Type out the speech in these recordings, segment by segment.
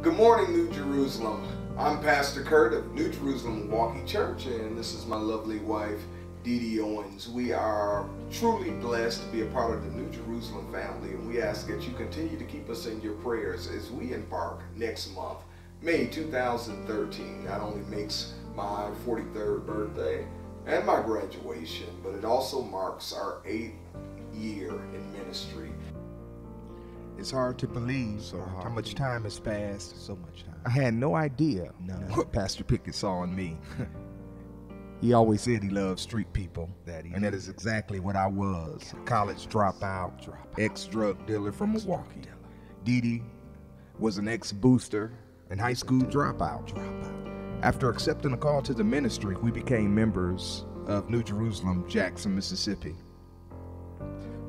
Good morning, New Jerusalem. I'm Pastor Kurt of New Jerusalem Milwaukee Church, and this is my lovely wife, Dee Dee Owens. We are truly blessed to be a part of the New Jerusalem family, and we ask that you continue to keep us in your prayers as we embark next month. May 2013 not only makes my 43rd birthday and my graduation, but it also marks our 8th year in ministry. It's hard to believe how much time has passed. So much time. I had no idea what Pastor Pickett saw in me. He always said he loved street people, and that is exactly what I was. A college dropout, ex-drug dealer from Milwaukee. Dee Dee was an ex-booster and high school dropout. After accepting a call to the ministry, we became members of New Jerusalem, Jackson, Mississippi.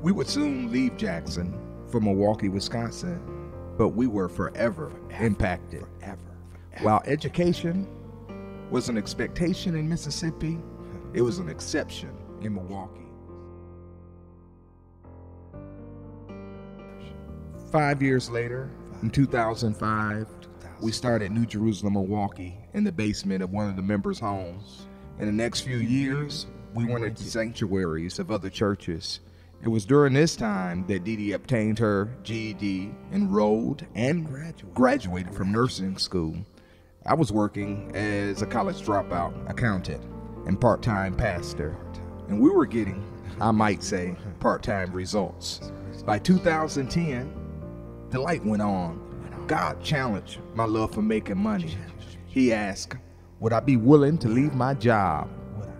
We would soon leave Jackson for Milwaukee, Wisconsin, but we were forever impacted. While education was an expectation in Mississippi, it was an exception in Milwaukee. 5 years later, in 2005, we started New Jerusalem, Milwaukee in the basement of one of the members' homes. In the next few years, we went into sanctuaries of other churches. It was during this time that Dee Dee obtained her GED, enrolled, and graduated from nursing school. I was working as a college dropout accountant and part-time pastor, and we were getting, I might say, part-time results. By 2010, the light went on. God challenged my love for making money. He asked, would I be willing to leave my job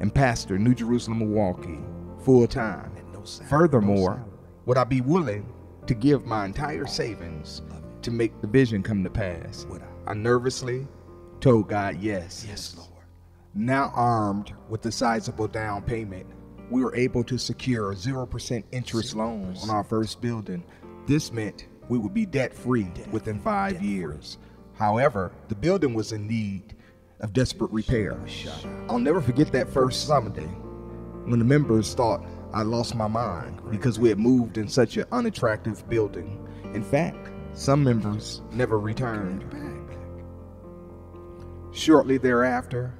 and pastor New Jerusalem, Milwaukee full-time? Furthermore, would I be willing to give my entire savings to make the vision come to pass? I nervously told God yes. Yes, Lord. Now armed with a sizable down payment, we were able to secure a 0% interest loan on our first building. This meant we would be debt-free within 5 years. However, the building was in need of desperate repair. I'll never forget that first Sunday when the members thought I lost my mind because we had moved in such an unattractive building. In fact, some members never returned. Shortly thereafter,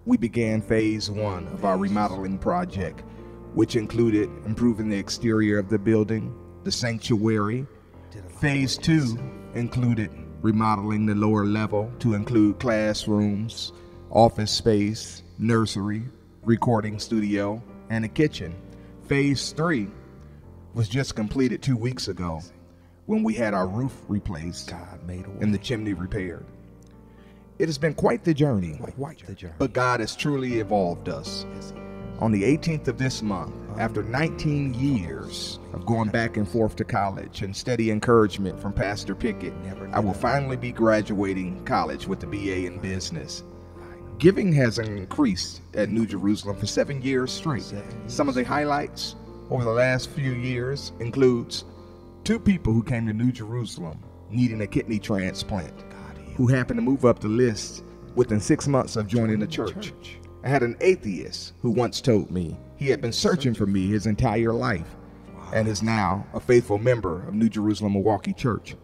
we began phase 1 of our remodeling project, which included improving the exterior of the building, the sanctuary. Phase 2 included remodeling the lower level to include classrooms, office space, nursery, recording studio, and a kitchen. Phase 3 was just completed 2 weeks ago when we had our roof replaced and the chimney repaired. It has been quite the journey, but God has truly evolved us. On the 18th of this month, after 19 years of going back and forth to college and steady encouragement from Pastor Pickett, I will finally be graduating college with a BA in business. Giving has increased at New Jerusalem for 7 years straight. Some of the highlights over the last few years includes 2 people who came to New Jerusalem needing a kidney transplant, who happened to move up the list within 6 months of joining the church. I had an atheist who once told me he had been searching for me his entire life and is now a faithful member of New Jerusalem Milwaukee Church.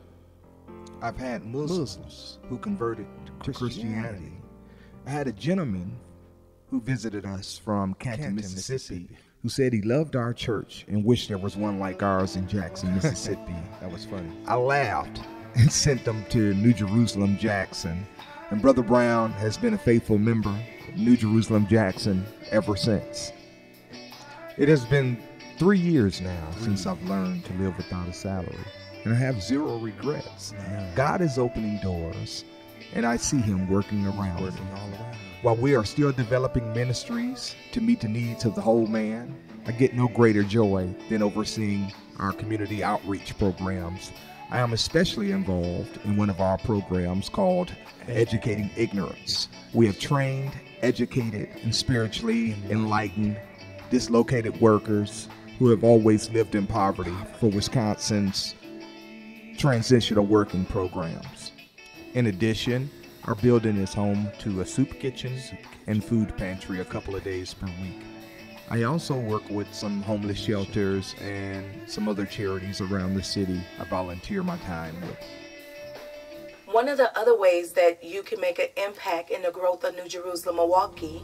I've had Muslims who converted to Christianity. I had a gentleman who visited us from Canton, Mississippi, who said he loved our church and wished there was one like ours in Jackson, Mississippi. That was funny. I laughed and sent them to New Jerusalem, Jackson. And Brother Brown has been a faithful member of New Jerusalem, Jackson ever since. It has been 3 years now since I've learned to live without a salary, and I have 0 regrets. God is opening doors, and I see him working around them. While we are still developing ministries to meet the needs of the whole man, I get no greater joy than overseeing our community outreach programs. I am especially involved in one of our programs called Educating Ignorance. We have trained, educated, and spiritually enlightened dislocated workers who have always lived in poverty for Wisconsin's transitional working programs. In addition, our building is home to a soup kitchen and food pantry a couple of days per week. I also work with some homeless shelters and some other charities around the city I volunteer my time with. One of the other ways that you can make an impact in the growth of New Jerusalem, Milwaukee.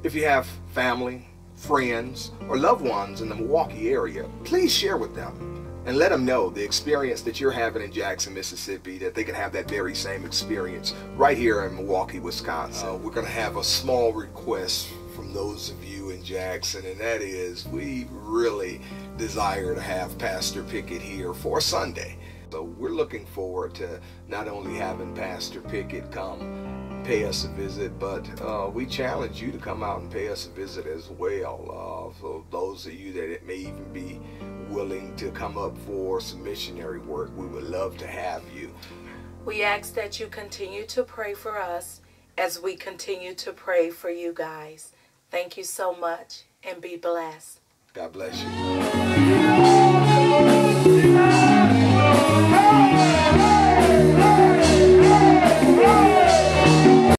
If you have family, friends, or loved ones in the Milwaukee area, please share with them and let them know the experience that you're having in Jackson, Mississippi, that they can have that very same experience right here in Milwaukee, Wisconsin. We're going to have a small request from those of you in Jackson, and that is we really desire to have Pastor Pickett here for Sunday. So we're looking forward to not only having Pastor Pickett come pay us a visit, but we challenge you to come out and pay us a visit as well. For those of you that it may even be willing to come up for some missionary work, we would love to have you. We ask that you continue to pray for us as we continue to pray for you guys. Thank you so much, and be blessed. God bless you.